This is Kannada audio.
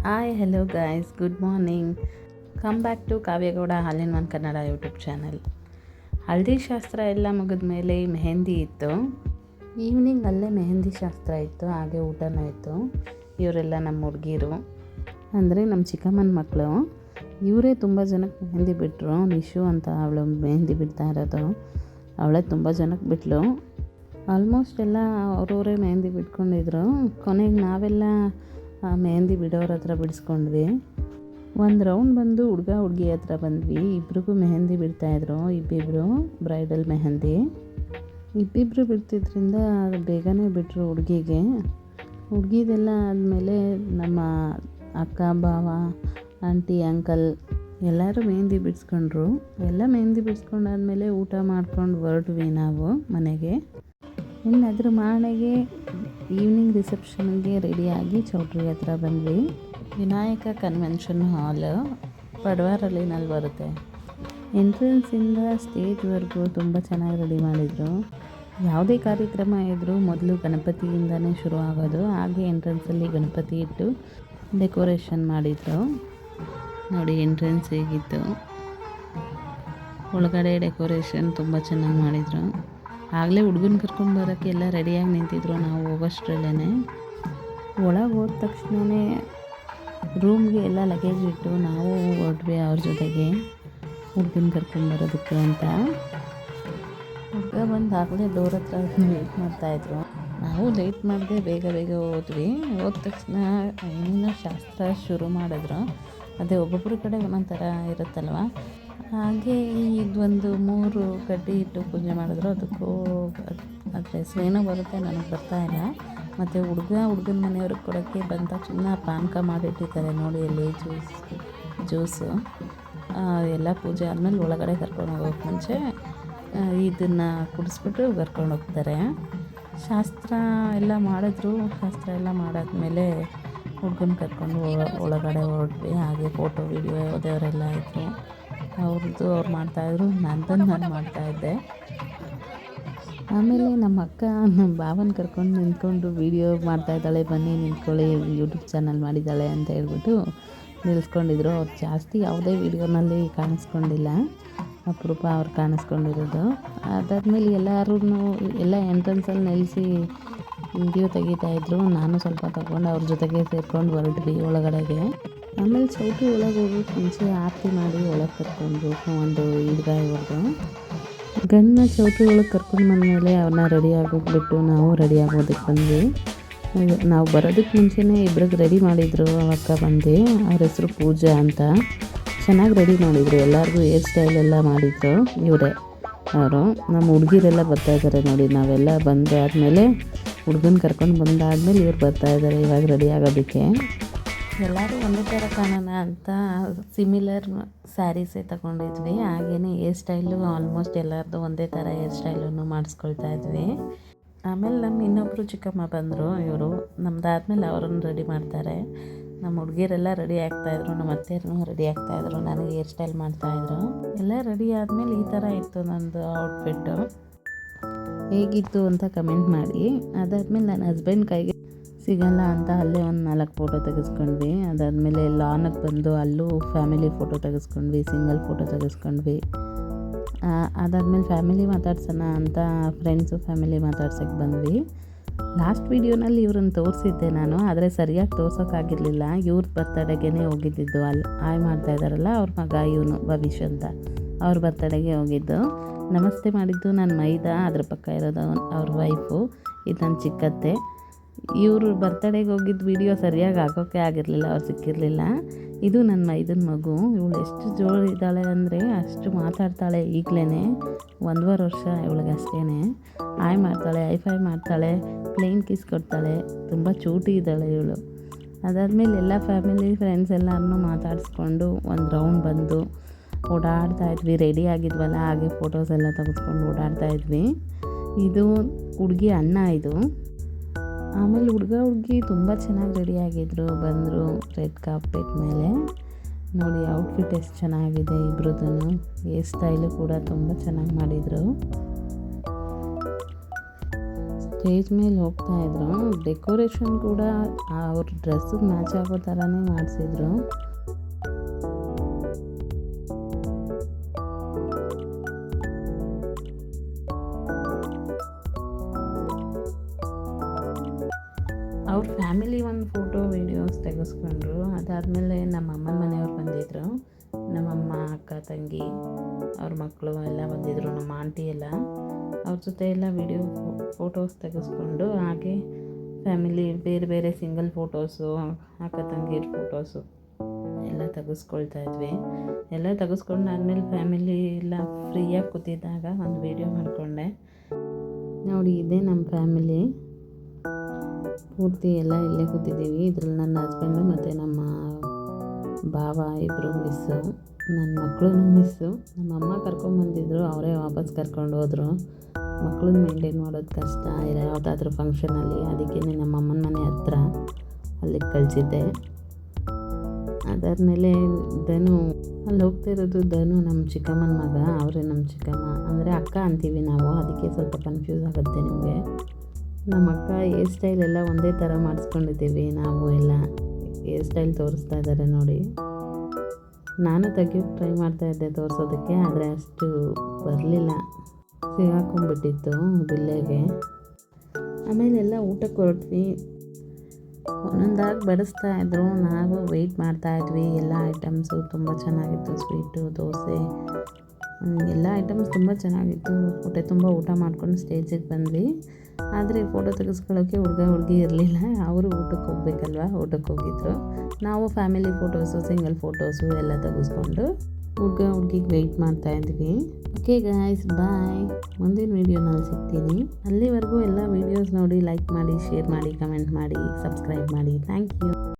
Hi hello guys, good morning. Come back to Kavya Gowda all in one Kannada YouTube channel. ಹಳದಿ ಶಾಸ್ತ್ರ ಎಲ್ಲ ಮುಗಿದ ಮೇಲೆ ಮೆಹಂದಿ ಇತ್ತು. ಈವ್ನಿಂಗ್ ಅಲ್ಲೇ ಮೆಹಂದಿ ಶಾಸ್ತ್ರ ಇತ್ತು, ಹಾಗೆ ಊಟನೂ ಇತ್ತು. ಇವರೆಲ್ಲ ನಮ್ಮ ಹುಡುಗಿರು, ಅಂದರೆ ನಮ್ಮ ಚಿಕ್ಕಮ್ಮನ ಮಕ್ಕಳು. ಇವರೇ ತುಂಬ ಜನಕ್ಕೆ ಮೆಹಂದಿ ಬಿಟ್ಟರು. ನಿಶು ಅಂತ ಅವಳು ಮೆಹಂದಿ ಬಿಡ್ತಾ ಇರೋದು, ಅವಳೇ ತುಂಬ ಜನಕ್ಕೆ ಬಿಟ್ಟಳು. ಆಲ್ಮೋಸ್ಟ್ ಎಲ್ಲ ಅವರವರೇ ಮೆಹಂದಿ ಬಿಟ್ಕೊಂಡಿದ್ರು. ಕೊನೆಗೆ ನಾವೆಲ್ಲ ಮೆಹಂದಿ ಬಿಡೋರ ಹತ್ರ ಬಿಡಿಸ್ಕೊಂಡ್ವಿ. ಒಂದು ರೌಂಡ್ ಬಂದು ಹುಡುಗ ಹುಡುಗಿ ಹತ್ರ ಬಂದ್ವಿ. ಇಬ್ರಿಗೂ ಮೆಹಂದಿ ಬಿಡ್ತಾಯಿದ್ರು, ಇಬ್ಬಿಬ್ಬರು ಬ್ರೈಡಲ್ ಮೆಹಂದಿ. ಇಬ್ಬಿಬ್ಬರು ಬಿಡ್ತಿದ್ರಿಂದ ಬೇಗನೆ ಬಿಟ್ಟರು ಹುಡುಗಿಗೆ. ಹುಡುಗಿದೆಲ್ಲ ಆದಮೇಲೆ ನಮ್ಮ ಅಕ್ಕ, ಭಾವ, ಆಂಟಿ, ಅಂಕಲ್ ಎಲ್ಲರೂ ಮೆಹಂದಿ ಬಿಡಿಸ್ಕೊಂಡ್ರು. ಎಲ್ಲ ಮೆಹಂದಿ ಬಿಡಿಸ್ಕೊಂಡಾದ್ಮೇಲೆ ಊಟ ಮಾಡ್ಕೊಂಡು ಹೊರಟ್ವಿ ನಾವು ಮನೆಗೆ. ಇನ್ನು ಅದ್ರ ಮಾಣೆಗೆ ಈವ್ನಿಂಗ್ ರಿಸೆಪ್ಷನ್ಗೆ ರೆಡಿಯಾಗಿ ಚೌಟ್ರಿ ಹತ್ರ ಬಂದ್ವಿ. ವಿನಾಯಕ ಕನ್ವೆನ್ಷನ್ ಹಾಲ್ ಪಡವಾರಳ್ಳಿನಲ್ಲಿ ಬರುತ್ತೆ. ಎಂಟ್ರೆನ್ಸಿಂದ ಸ್ಟೇಜ್ವರೆಗೂ ತುಂಬ ಚೆನ್ನಾಗಿ ರೆಡಿ ಮಾಡಿದರು. ಯಾವುದೇ ಕಾರ್ಯಕ್ರಮ ಇದ್ದರೂ ಮೊದಲು ಗಣಪತಿಯಿಂದನೇ ಶುರು ಆಗೋದು. ಹಾಗೆ ಎಂಟ್ರೆನ್ಸಲ್ಲಿ ಗಣಪತಿ ಇಟ್ಟು ಡೆಕೋರೇಷನ್ ಮಾಡಿದರು. ನೋಡಿ ಎಂಟ್ರೆನ್ಸ್ ಹೇಗಿತ್ತು, ಒಳಗಡೆ ಡೆಕೋರೇಷನ್ ತುಂಬ ಚೆನ್ನಾಗಿ ಮಾಡಿದರು. ಆಗಲೇ ಹುಡುಗನ ಕರ್ಕೊಂಡು ಬರೋಕ್ಕೆ ಎಲ್ಲ ರೆಡಿಯಾಗಿ ನಿಂತಿದ್ರು. ನಾವು ಹೋಗೋಷ್ಟ್ರಲ್ಲೇ ಒಳಗೆ ಹೋದ ತಕ್ಷಣವೇ ರೂಮ್ಗೆ ಎಲ್ಲ ಲಗೇಜ್ ಇಟ್ಟು ನಾವು ಹೊರಟ್ವಿ ಅವ್ರ ಜೊತೆಗೆ ಹುಡುಗನ ಕರ್ಕೊಂಡು ಬರೋದಕ್ಕೆ ಅಂತ. ಹುಡುಗ ಬಂದು ಆಗಲೇ ಡೋರ್ ಹತ್ರ ವೆಯ್ಟ್ ಮಾಡ್ತಾಯಿದ್ರು. ನಾವು ಲೇಟ್ ಮಾಡಿದೆ, ಬೇಗ ಬೇಗ ಹೋದ್ವಿ. ಹೋದ ತಕ್ಷಣ ಇನ್ನೂ ಶಾಸ್ತ್ರ ಶುರು ಮಾಡಿದ್ರು. ಅದೇ ಒಬ್ಬೊಬ್ಬರ ಕಡೆ ಒಂದೊಂದು ಥರ ಇರುತ್ತಲ್ವ, ಹಾಗೆ ಇದೊಂದು 3 ಕಡ್ಡಿ ಇಟ್ಟು ಪೂಜೆ ಮಾಡಿದ್ರು. ಅದಕ್ಕೂ ಅದ್ರ ಹೆಸರೇನೋ ಬರುತ್ತೆ, ನನಗೆ ಬರ್ತಾಯಿಲ್ಲ. ಮತ್ತು ಹುಡುಗನ ಮನೆಯವ್ರಿಗೆ ಕೊಡೋಕ್ಕೆ ಬಂದ ತಕ್ಷಣ ಪಾನಕ ಮಾಡಿಟ್ಟಿರ್ತಾರೆ ನೋಡಿ, ಅಲ್ಲಿ ಜ್ಯೂಸು ಎಲ್ಲ ಪೂಜೆ ಆದಮೇಲೆ ಒಳಗಡೆ ಕರ್ಕೊಂಡು ಹೋಗೋಕ್ಕೆ ಮುಂಚೆ ಇದನ್ನು ಕುಡಿಸ್ಬಿಟ್ಟು ಕರ್ಕೊಂಡು ಹೋಗ್ತಾರೆ. ಶಾಸ್ತ್ರ ಎಲ್ಲ ಮಾಡಿದ್ರು. ಶಾಸ್ತ್ರ ಎಲ್ಲ ಮಾಡಾದ್ಮೇಲೆ ಹುಡುಗನ ಕರ್ಕೊಂಡು ಒಳಗಡೆ ಹೊರಟ್ವಿ. ಹಾಗೆ ಫೋಟೋ ವಿಡಿಯೋ ಅದವರೆಲ್ಲ ಇತ್ತು. ಅವ್ರದ್ದು ಅವ್ರು ಮಾಡ್ತಾಯಿದ್ರು, ನಾನು ಮಾಡ್ತಾಯಿದ್ದೆ. ಆಮೇಲೆ ನಮ್ಮ ಅಕ್ಕ ನಮ್ಮ ಭಾವನ ಕರ್ಕೊಂಡು ನಿಂತ್ಕೊಂಡು ವೀಡಿಯೋ ಮಾಡ್ತಾಯಿದ್ದಾಳೆ, ಬನ್ನಿ ನಿಂತ್ಕೊಳ್ಳಿ, ಯೂಟ್ಯೂಬ್ ಚಾನಲ್ ಮಾಡಿದ್ದಾಳೆ ಅಂತ ಹೇಳ್ಬಿಟ್ಟು ನಿಲ್ಲಿಸ್ಕೊಂಡಿದ್ರು. ಅವ್ರು ಜಾಸ್ತಿ ಯಾವುದೇ ವೀಡಿಯೋನಲ್ಲಿ ಕಾಣಿಸ್ಕೊಂಡಿಲ್ಲ, ಅಪರೂಪ ಅವ್ರು ಕಾಣಿಸ್ಕೊಂಡಿರೋದು. ಅದಾದಮೇಲೆ ಎಲ್ಲರೂ ಎಲ್ಲ ಎಂಟ್ರೆನ್ಸಲ್ಲಿ ನಿಲ್ಲಿಸಿ ವಿಡಿಯೋ ತೆಗಿತಾಯಿದ್ರು. ನಾನು ಸ್ವಲ್ಪ ತಗೊಂಡು ಅವ್ರ ಜೊತೆಗೆ ಸೇರ್ಕೊಂಡು ಹೊರಟ್ವಿ ಒಳಗಡೆಗೆ. ಆಮೇಲೆ ಚೌಟ್ರಿ ಒಳಗೆ ಹೋಗೋಕ್ಕೆ ಮುಂಚೆ ಆರತಿ ಮಾಡಿ ಒಳಗೆ ಕರ್ಕೊಂಡು ಒಂದು ಈದ್ಗಾಯಿವರೆಗೂ ಗಂಡನ್ನ ಚೌಟ್ರಿ ಒಳಗೆ ಕರ್ಕೊಂಡು ಬಂದಮೇಲೆ ಅವ್ರನ್ನ ರೆಡಿ ಆಗೋಗ್ಬಿಟ್ಟು ನಾವು ರೆಡಿ ಆಗೋದಕ್ಕೆ ಬಂದ್ವಿ. ನಾವು ಬರೋದಕ್ಕೆ ಮುಂಚೆನೇ ಇಬ್ರಿಗೆ ರೆಡಿ ಮಾಡಿದರು. ಅಕ್ಕ ಬಂದು, ಅವ್ರ ಹೆಸರು ಪೂಜಾ ಅಂತ. ಚೆನ್ನಾಗಿ ರೆಡಿ ಮಾಡಿದರು, ಎಲ್ಲರಿಗೂ ಹೇರ್ ಸ್ಟೈಲ್ ಎಲ್ಲ ಮಾಡಿದರು ಇವರೇ. ಅವರು ನಮ್ಮ ಹುಡುಗಿರೆಲ್ಲ ಬರ್ತಾಯಿದ್ದಾರೆ ನೋಡಿ. ನಾವೆಲ್ಲ ಬಂದಾದಮೇಲೆ ಹುಡುಗನ ಕರ್ಕೊಂಡು ಬಂದಾದಮೇಲೆ ಇವ್ರು ಬರ್ತಾಯಿದ್ದಾರೆ ಇವಾಗ ರೆಡಿ ಆಗೋದಕ್ಕೆ. ಎಲ್ಲರೂ ಒಂದೇ ಥರ ಕಾಣೋಣ ಅಂತ ಸಿಮಿಲರ್ ಸ್ಯಾರೀಸೇ ತಗೊಂಡಿದ್ವಿ. ಹಾಗೆಯೇ ಹೇರ್ ಸ್ಟೈಲು ಆಲ್ಮೋಸ್ಟ್ ಎಲ್ಲರದ್ದು ಒಂದೇ ಥರ ಹೇರ್ ಸ್ಟೈಲನ್ನು ಮಾಡಿಸ್ಕೊಳ್ತಾ ಇದ್ವಿ. ಆಮೇಲೆ ನಮ್ಮ ಇನ್ನೊಬ್ಬರು ಚಿಕ್ಕಮ್ಮ ಬಂದರು. ಇವರು ನಮ್ಮದಾದ್ಮೇಲೆ ಅವರನ್ನು ರೆಡಿ ಮಾಡ್ತಾರೆ. ನಮ್ಮ ಹುಡುಗಿರೆಲ್ಲ ರೆಡಿ ಆಗ್ತಾಯಿದ್ರು, ನಮ್ಮ ಅತ್ತೆಯೂ ರೆಡಿ ಆಗ್ತಾಯಿದ್ರು, ನನಗೆ ಹೇರ್ ಸ್ಟೈಲ್ ಮಾಡ್ತಾಯಿದ್ರು. ಎಲ್ಲ ರೆಡಿ ಆದಮೇಲೆ ಈ ಥರ ಇತ್ತು ನಂದು ಔಟ್ಫಿಟ್ಟು. ಹೇಗಿತ್ತು ಅಂತ ಕಮೆಂಟ್ ಮಾಡಿ. ಅದಾದಮೇಲೆ ನನ್ನ ಹಸ್ಬೆಂಡ್ ಕೈಗೆ ಸಿಗಲ್ಲ ಅಂತ ಅಲ್ಲೇ ಒಂದು 4 ಫೋಟೋ ತೆಗೆಸ್ಕೊಂಡ್ವಿ. ಅದಾದಮೇಲೆ ಲಾನಿಗೆ ಬಂದು ಅಲ್ಲೂ ಫ್ಯಾಮಿಲಿ ಫೋಟೋ ತೆಗೆಸ್ಕೊಂಡ್ವಿ, ಸಿಂಗಲ್ ಫೋಟೋ ತೆಗೆಸ್ಕೊಂಡ್ವಿ. ಅದಾದಮೇಲೆ ಫ್ಯಾಮಿಲಿ ಮಾತಾಡ್ಸೋಣ ಅಂತ ಫ್ರೆಂಡ್ಸು ಫ್ಯಾಮಿಲಿ ಮಾತಾಡ್ಸೋಕ್ಕೆ ಬಂದ್ವಿ. ಲಾಸ್ಟ್ ವೀಡಿಯೋನಲ್ಲಿ ಇವ್ರನ್ನ ತೋರಿಸಿದ್ದೆ ನಾನು, ಆದರೆ ಸರಿಯಾಗಿ ತೋರ್ಸೋಕ್ಕಾಗಿರಲಿಲ್ಲ. ಇವ್ರ ಬರ್ತಡೆಗೆ ಹೋಗಿದ್ದಿದ್ದು. ಅಲ್ಲಿ ಆಯ್ ಮಾಡ್ತಾಯಿದ್ದಾರಲ್ಲ ಅವ್ರ ಮಗ ಇವನು ಭವಿಷ್ ಅಂತ, ಅವ್ರ ಬರ್ತಡೆಗೆ ಹೋಗಿದ್ದು. ನಮಸ್ತೆ ಮಾಡಿದ್ದು ನನ್ನ ಮೈದಾ, ಅದ್ರ ಪಕ್ಕ ಇರೋದು ಅವ್ರ ವೈಫು, ಇದು ನನ್ನ ಚಿಕ್ಕತ್ತೆ. ಇವರು ಬರ್ತಡೆಗೆ ಹೋಗಿದ್ದು ವೀಡಿಯೋ ಸರಿಯಾಗಿ ಹಾಕೋಕ್ಕೆ ಆಗಿರಲಿಲ್ಲ, ಅವ್ರು ಸಿಕ್ಕಿರಲಿಲ್ಲ. ಇದು ನನ್ನ ಮೈದನ ಮಗು. ಇವಳು ಎಷ್ಟು ಜೋಳಿದ್ದಾಳೆ ಅಂದರೆ ಅಷ್ಟು ಮಾತಾಡ್ತಾಳೆ. ಈಗಲೇ 1.5 ವರ್ಷ ಇವಳಿಗೆ ಅಷ್ಟೇ. ಆಯ್ ಮಾಡ್ತಾಳೆ, ಐಫೈ ಮಾಡ್ತಾಳೆ, ಪ್ಲೇನ್ ಕಿಸ್ ಕೊಡ್ತಾಳೆ, ತುಂಬ ಚೂಟಿ ಇದ್ದಾಳೆ ಇವಳು. ಅದಾದಮೇಲೆ ಎಲ್ಲ ಫ್ಯಾಮಿಲಿ ಫ್ರೆಂಡ್ಸ್ ಎಲ್ಲರನ್ನೂ ಮಾತಾಡಿಸ್ಕೊಂಡು ಒಂದು ರೌಂಡ್ ಬಂದು ಓಡಾಡ್ತಾಯಿದ್ವಿ. ರೆಡಿ ಆಗಿದ್ವಲ್ಲ, ಹಾಗೆ ಫೋಟೋಸ್ ಎಲ್ಲ ತೆಗೆಸ್ಕೊಂಡು ಓಡಾಡ್ತಾಯಿದ್ವಿ. ಇದು ಹುಡುಗಿ ಅಣ್ಣ ಇದು. ಆಮೇಲೆ ಹುಡುಗಿ ತುಂಬ ಚೆನ್ನಾಗಿ ರೆಡಿಯಾಗಿದ್ದರು. ಬಂದರು ರೆಡ್ ಕಾರ್ಪೆಟ್ ಮೇಲೆ. ನೋಡಿ ಔಟ್ಫಿಟ್ ಎಷ್ಟು ಚೆನ್ನಾಗಿದೆ ಇಬ್ರದ್ದು. ಹೇರ್ ಸ್ಟೈಲು ಕೂಡ ತುಂಬ ಚೆನ್ನಾಗಿ ಮಾಡಿದರು. ಸ್ಟೇಜ್ ಮೇಲೆ ಹೋಗ್ತಾಯಿದ್ರು. ಡೆಕೋರೇಷನ್ ಕೂಡ ಅವ್ರ ಡ್ರೆಸ್ಸಿಗೆ ಮ್ಯಾಚ್ ಆಗೋ ಥರನೇ ಮಾಡಿಸಿದ್ರು. ಅವ್ರ ಫ್ಯಾಮಿಲಿ ಒಂದು ಫೋಟೋ ವೀಡಿಯೋಸ್ ತೆಗೆಸ್ಕೊಂಡ್ರು. ಅದಾದಮೇಲೆ ನಮ್ಮ ಅಮ್ಮನ ಮನೆಯವ್ರು ಬಂದಿದ್ದರು. ನಮ್ಮಮ್ಮ, ಅಕ್ಕ, ತಂಗಿ, ಅವ್ರ ಮಕ್ಕಳು ಎಲ್ಲ ಬಂದಿದ್ದರು. ನಮ್ಮ ಆಂಟಿ ಎಲ್ಲ ಅವ್ರ ಜೊತೆ ಎಲ್ಲ ಫೋಟೋಸ್ ತೆಗೆಸ್ಕೊಂಡು, ಹಾಗೆ ಫ್ಯಾಮಿಲಿ ಬೇರೆ ಬೇರೆ ಸಿಂಗಲ್ ಫೋಟೋಸು, ಅಕ್ಕ ತಂಗಿರ ಫೋಟೋಸು ಎಲ್ಲ ತೆಗೆಸ್ಕೊಳ್ತಾ ಇದ್ವಿ. ಎಲ್ಲ ತೆಗೆಸ್ಕೊಂಡು ಆದಮೇಲೆ ಫ್ಯಾಮಿಲಿ ಎಲ್ಲ ಫ್ರೀಯಾಗಿ ಕೂತಿದ್ದಾಗ ಒಂದು ವೀಡಿಯೋ ಮಾಡಿಕೊಂಡೆ. ನೋಡಿ, ಇದೇ ನಮ್ಮ ಫ್ಯಾಮಿಲಿ. ಪೂರ್ತಿ ಎಲ್ಲ ಇಲ್ಲೇ ಕೂತಿದ್ದೀವಿ. ಇದ್ರಲ್ಲಿ ನನ್ನ ಹಸ್ಬೆಂಡು ಮತ್ತು ನಮ್ಮ ಭಾವ ಇಬ್ಬರು ಮಿಸ್ಸು, ನನ್ನ ಮಕ್ಕಳು ಮಿಸ್ಸು. ನಮ್ಮ ಅಮ್ಮ ಕರ್ಕೊಂಬಂದಿದ್ರು, ಅವರೇ ವಾಪಸ್ ಕರ್ಕೊಂಡು ಹೋದರು. ಮಕ್ಕಳನ್ನ ಮೇಂಟೈನ್ ಮಾಡೋದು ಕಷ್ಟ ಯಾವುದಾದ್ರೂ ಫಂಕ್ಷನಲ್ಲಿ. ಅದಕ್ಕೇ ನಮ್ಮ ಅಮ್ಮನ ಮನೆ ಹತ್ರ ಅಲ್ಲಿಗೆ ಕಳಿಸಿದ್ದೆ. ಅದಾದಮೇಲೆ ಧನು, ಅಲ್ಲಿ ಹೋಗ್ತಿರೋದು ಧನು ನಮ್ಮ ಚಿಕ್ಕಮ್ಮನ ಮಗ. ಅವರೇ ನಮ್ಮ ಚಿಕ್ಕಮ್ಮ, ಅಂದರೆ ಅಕ್ಕ ಅಂತೀವಿ ನಾವು, ಅದಕ್ಕೆ ಸ್ವಲ್ಪ ಕನ್ಫ್ಯೂಸ್ ಆಗುತ್ತೆ ನಿಮಗೆ. ನಮ್ಮ ಅಕ್ಕ ಹೇರ್ ಸ್ಟೈಲ್ ಎಲ್ಲ ಒಂದೇ ಥರ ಮಾಡಿಸ್ಕೊಂಡಿದ್ದೀವಿ ನಾವು ಎಲ್ಲ. ಹೇರ್ ಸ್ಟೈಲ್ ತೋರಿಸ್ತಾ ಇದ್ದಾರೆ ನೋಡಿ. ನಾನು ತೆಗಿಯೋಕ್ಕೆ ಟ್ರೈ ಮಾಡ್ತಾಯಿದ್ದೆ ತೋರಿಸೋದಕ್ಕೆ, ಆದರೆ ಅಷ್ಟು ಬರಲಿಲ್ಲ, ಸಿಗಾಕೊಂಡ್ಬಿಟ್ಟಿತ್ತು ಬಿಲ್ಲೆಗೆ. ಆಮೇಲೆ ಎಲ್ಲ ಊಟಕ್ಕೆ ಹೊರಟ್ವಿ. ಒಂದೊಂದಾಗಿ ಬಡಿಸ್ತಾಯಿದ್ರು, ನಾವು ವೆಯ್ಟ್ ಮಾಡ್ತಾಯಿದ್ವಿ. ಎಲ್ಲ ಐಟಮ್ಸು ತುಂಬ ಚೆನ್ನಾಗಿತ್ತು. ಸ್ವೀಟು, ದೋಸೆ, ಎಲ್ಲ ಐಟಮ್ಸ್ ತುಂಬ ಚೆನ್ನಾಗಿತ್ತು. ಹೊಟ್ಟೆ ತುಂಬ ಊಟ ಮಾಡ್ಕೊಂಡು ಸ್ಟೇಜಿಗೆ ಬಂದ್ವಿ. ಆದರೆ ಫೋಟೋ ತೆಗೆಸ್ಕೊಳ್ಳೋಕ್ಕೆ ಹುಡುಗಿ ಇರಲಿಲ್ಲ. ಅವರು ಊಟಕ್ಕೆ ಹೋಗ್ಬೇಕಲ್ವ, ಊಟಕ್ಕೆ ಹೋಗಿದ್ರು. ನಾವು ಫ್ಯಾಮಿಲಿ ಫೋಟೋಸು, ಸಿಂಗಲ್ ಫೋಟೋಸು ಎಲ್ಲ ತೆಗೆಸ್ಕೊಂಡು ಹುಡುಗಿಗೆ ವೆಯ್ಟ್ ಮಾಡ್ತಾಯಿದ್ವಿ. ಓಕೆ ಗಾಯ್ಸ್, ಬಾಯ್. ಮುಂದಿನ ವೀಡಿಯೋನಲ್ಲಿ ಸಿಗ್ತೀನಿ. ಅಲ್ಲಿವರೆಗೂ ಎಲ್ಲ ವೀಡಿಯೋಸ್ ನೋಡಿ ಲೈಕ್ ಮಾಡಿ, ಶೇರ್ ಮಾಡಿ, ಕಮೆಂಟ್ ಮಾಡಿ, ಸಬ್ಸ್ಕ್ರೈಬ್ ಮಾಡಿ. Thank you.